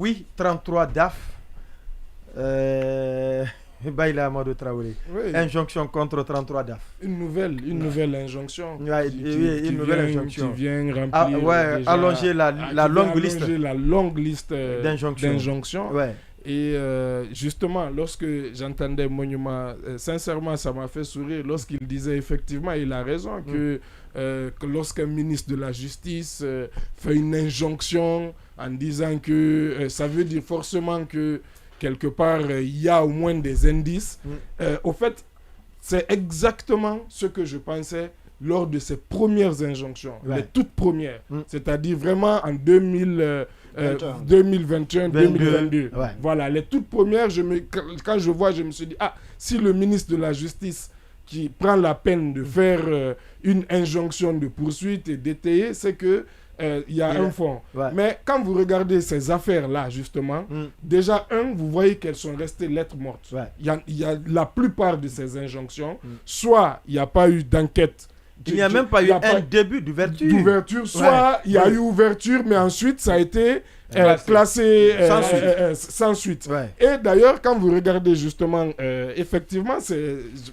Oui, 33 DAF. Baïla Amadou Traoré. Oui. Injonction contre 33 DAF. Une nouvelle injonction. Ouais, une nouvelle injonction. Qui vient remplir. Allonger la longue liste d'injonctions. Ouais. Et justement, lorsque j'entendais Monument, sincèrement, ça m'a fait sourire lorsqu'il disait effectivement, il a raison, que lorsqu'un ministre de la Justice fait une injonction en disant que ça veut dire forcément que quelque part, il y a au moins des indices. Au fait, c'est exactement ce que je pensais lors de ces premières injonctions, les toutes premières. C'est-à-dire vraiment en 2021, 2022. Ouais. Voilà, les toutes premières, quand je vois, je me suis dit, si le ministre de la Justice qui prend la peine de faire une injonction de poursuite et d'étayer, c'est que il y a un fond. Ouais. Mais quand vous regardez ces affaires-là, justement, déjà, vous voyez qu'elles sont restées lettres mortes. Ouais. Il y a la plupart de ces injonctions, soit il n'y a pas eu d'enquête. Il n'y a même pas eu un début d'ouverture. Soit il y a eu ouverture, mais ensuite ça a été classé sans suite. Ouais. Et d'ailleurs, quand vous regardez justement, effectivement,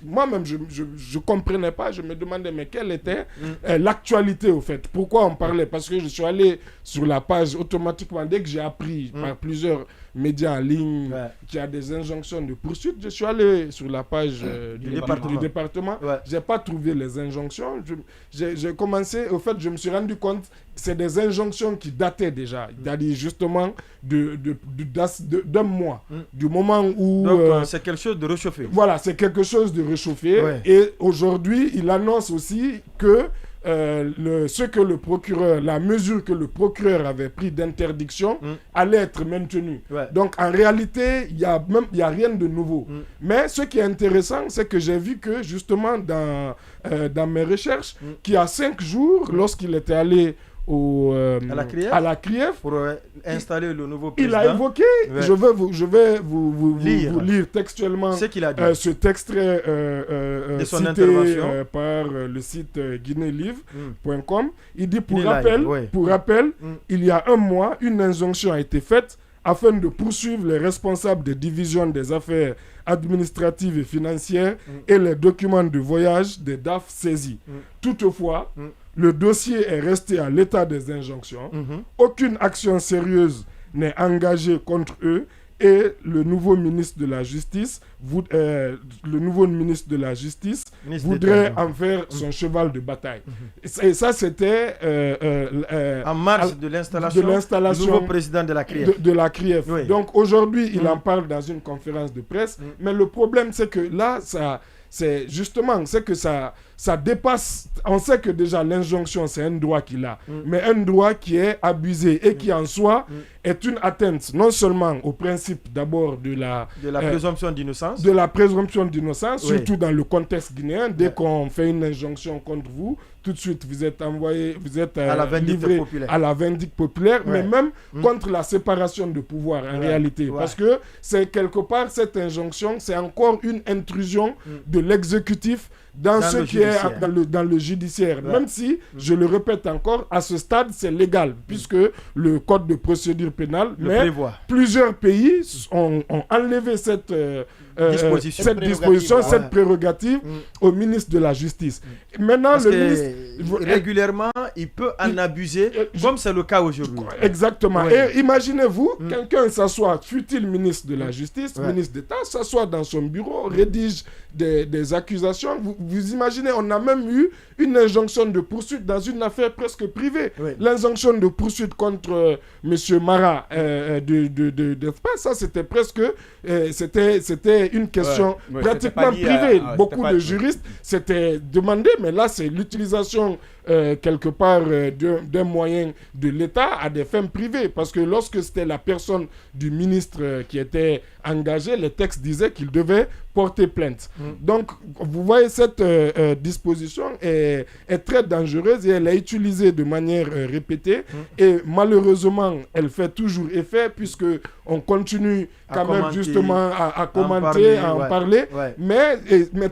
moi-même, je ne comprenais pas, je me demandais, mais quelle était l'actualité au fait? Pourquoi on parlait? Parce que je suis allé sur la page automatiquement, dès que j'ai appris par plusieurs médias en ligne qu'il y a des injonctions de poursuite, je suis allé sur la page du département. Ouais. Je n'ai pas trouvé les injonctions. J'ai commencé, au fait, je me suis rendu compte que c'est des injonctions qui dataient déjà, c'est-à-dire justement d'un mois, du moment où... Donc c'est quelque chose de réchauffé. Voilà, c'est quelque chose de réchauffé. Ouais. Et aujourd'hui, il annonce aussi que la mesure que le procureur avait pris d'interdiction allait être maintenue. Ouais. Donc en réalité, il y a rien de nouveau. Mais ce qui est intéressant, c'est que j'ai vu que justement dans mes recherches, qu'il y a 5 jours, lorsqu'il était allé à la CRIEF pour installer le nouveau président. Il a évoqué, je vais vous lire textuellement ce qu'il a dit. cet extrait de son cité intervention par le site guinéelivre.com. Il dit, pour rappel, il y a un mois, une injonction a été faite afin de poursuivre les responsables des divisions des affaires administratives et financières et les documents de voyage des DAF saisis. Toutefois, le dossier est resté à l'état des injonctions. Aucune action sérieuse n'est engagée contre eux et le nouveau ministre de la Justice voudrait en faire son cheval de bataille. Et ça, c'était en marge de l'installation du nouveau président de la CRIEF. De la CRIEF. Oui. Donc aujourd'hui, il en parle dans une conférence de presse. Mais le problème, c'est que là, c'est que ça dépasse. On sait que déjà l'injonction, c'est un droit qu'il a, mais un droit qui est abusé et qui en soi est une atteinte non seulement au principe d'abord de la présomption d'innocence. De la présomption d'innocence, surtout dans le contexte guinéen. Dès qu'on fait une injonction contre vous, tout de suite vous êtes envoyé, livré à la vindicte populaire, mais même contre la séparation de pouvoir en réalité. Parce que c'est quelque part, cette injonction, c'est encore une intrusion de l'exécutif dans ce qui est dans le judiciaire. Même si, je le répète encore, à ce stade, c'est légal, puisque le code de procédure pénale, plusieurs pays ont enlevé cette disposition, cette prérogative au ministre de la Justice. Maintenant, parce que régulièrement, il peut en abuser, comme c'est le cas aujourd'hui. Exactement. Et imaginez-vous, quelqu'un s'assoit, fut-il ministre de la Justice, ministre d'État, s'assoit dans son bureau, rédige des accusations. Vous imaginez, on a même eu une injonction de poursuite dans une affaire presque privée. L'injonction de poursuite contre M. Mara de ça, c'était presque... c'était une question pratiquement privée. Beaucoup de juristes s'étaient demandé, mais là, c'est l'utilisation quelque part d'un moyen de l'État à des fins privées. Parce que lorsque c'était la personne du ministre qui était engagée, les textes disaient qu'il devait porter plainte. Donc, vous voyez, cette disposition est très dangereuse et elle est utilisée de manière répétée. Et malheureusement, elle fait toujours effet puisque on continue quand même justement à commenter, à en parler. Mais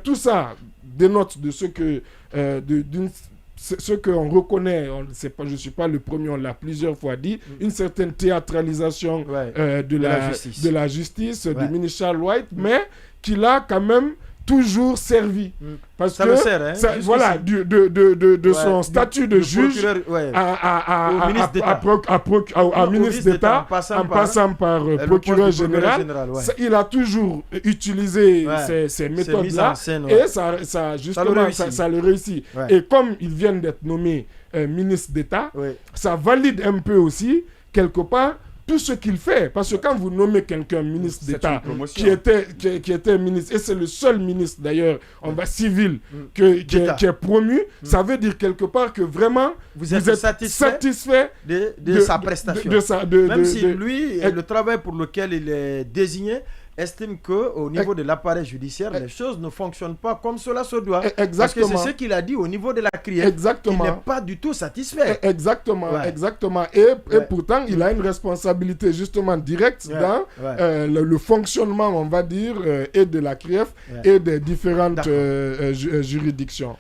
tout ça dénote de ce que ce qu'on reconnaît, je ne suis pas le premier, on l'a plusieurs fois dit, une certaine théâtralisation de la justice, du ministre Charles White, mais qui l'a quand même toujours servi. Parce ça que le sert, hein, voilà, de son statut de juge à ministre d'État, en passant par procureur général, il a toujours utilisé ces méthodes-là et ça justement, ça le réussit. Et comme ils viennent d'être nommés ministre d'État, ça valide un peu aussi, quelque part, tout ce qu'il fait. Parce que quand vous nommez quelqu'un ministre d'État qui était ministre, et c'est le seul ministre d'ailleurs, civil, qui est promu, ça veut dire quelque part que vraiment vous êtes satisfait de sa prestation. Même si lui, le travail pour lequel il est désigné, estime qu'au niveau de l'appareil judiciaire, les choses ne fonctionnent pas comme cela se doit. Parce que c'est ce qu'il a dit au niveau de la CRIEF. Il n'est pas du tout satisfait. Exactement. Et pourtant, il a une responsabilité justement directe dans le fonctionnement, on va dire, et de la CRIEF et des différentes juridictions.